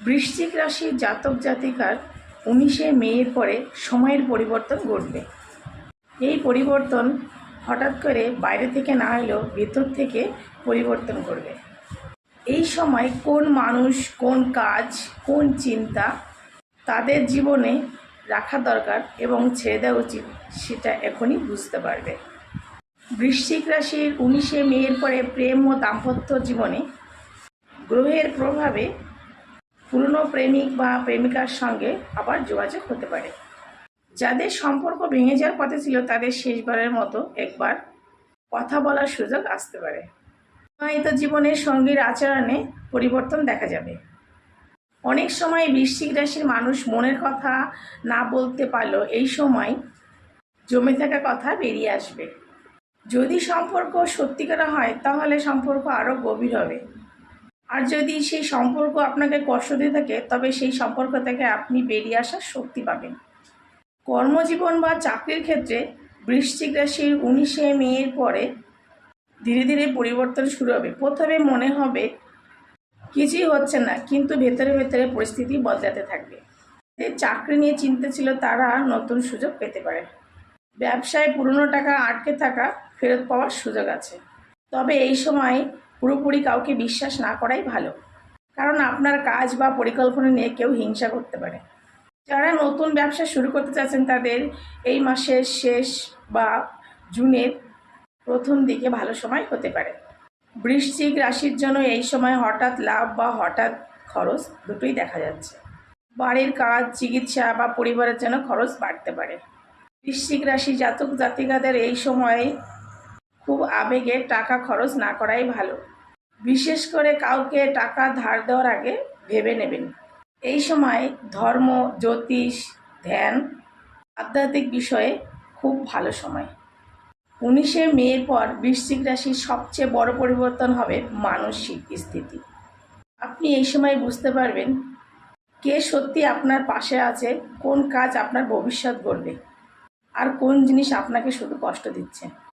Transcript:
বৃশ্চিক রাশির জাতক জাতিকার 19শে মের পরে সময়ের পরিবর্তন ঘটবে। এই পরিবর্তন হঠাৎ করে বাইরে থেকে না এলেও ভেতর থেকে পরিবর্তন করবে। এই সময় কোন মানুষ, কোন কাজ, কোন চিন্তা তাদের জীবনে রাখা দরকার এবং ছেড়ে দেওয়া উচিত সেটা এখনই বুঝতে পারবে। বৃশ্চিক রাশির 19শে মের পরে প্রেম ও দাম্পত্য জীবনে গ্রহের প্রভাবে পুরনো প্রেমিক বা প্রেমিকার সঙ্গে আবার যোগাযোগ হতে পারে। যাদের সম্পর্ক ভেঙে যাওয়ার পথে ছিল তাদের শেষবারের মতো একবার কথা বলার সুযোগ আসতে পারে। বিবাহিত জীবনের সঙ্গীর আচরণে পরিবর্তন দেখা যাবে। অনেক সময় বৃশ্চিক রাশির মানুষ মনের কথা না বলতে পারলেও এই সময় জমে থাকা কথা বেরিয়ে আসবে। যদি সম্পর্ক সত্যিকার হয় তাহলে সম্পর্ক আরও গভীর হবে, আর যদি সেই সম্পর্ক আপনাকে কষ্ট দিয়ে থাকে তবে সেই সম্পর্ক থেকে আপনি বেরিয়ে আসার শক্তি পাবেন। কর্মজীবন বা চাকরির ক্ষেত্রে বৃশ্চিক রাশির 19শে মের পরে ধীরে ধীরে পরিবর্তন শুরু হবে। প্রথমে মনে হবে কিছুই হচ্ছে না, কিন্তু ভেতরে ভেতরে পরিস্থিতি বদলাতে থাকবে। চাকরি নিয়ে চিন্তা ছিল তারা নতুন সুযোগ পেতে পারে। ব্যবসায় পুরনো টাকা আটকে থাকা ফেরত পাওয়ার সুযোগ আছে। তবে এই সময় পুরোপুরি কাউকে বিশ্বাস না করাই ভালো, কারণ আপনার কাজ বা পরিকল্পনা নিয়ে কেউ হিংসা করতে পারে। যারা নতুন ব্যবসা শুরু করতে চাচ্ছেন তাদের এই মাসের শেষ বা জুনের প্রথম দিকে ভালো সময় হতে পারে। বৃশ্চিক রাশির জন্য এই সময় হঠাৎ লাভ বা হঠাৎ খরচ দুটোই দেখা যাচ্ছে। বাড়ির কাজ, চিকিৎসা বা পরিবারের জন্য খরচ বাড়তে পারে। বৃশ্চিক রাশি জাতক জাতিকাদের এই সময় খুব আবেগে টাকা খরচ না করাই ভালো। বিশেষ করে কাউকে টাকা ধার দেওয়ার আগে ভেবে নেবেন। এই সময় ধর্ম, জ্যোতিষ, ধ্যান, আধ্যাত্মিক বিষয়ে খুব ভালো সময়। 19শে মের পর বৃশ্চিক রাশির সবচেয়ে বড় পরিবর্তন হবে মানসিক স্থিতি। আপনি এই সময় বুঝতে পারবেন কে সত্যি আপনার পাশে আছে, কোন কাজ আপনার ভবিষ্যৎ গড়বে, আর কোন জিনিস আপনাকে শুধু কষ্ট দিচ্ছে।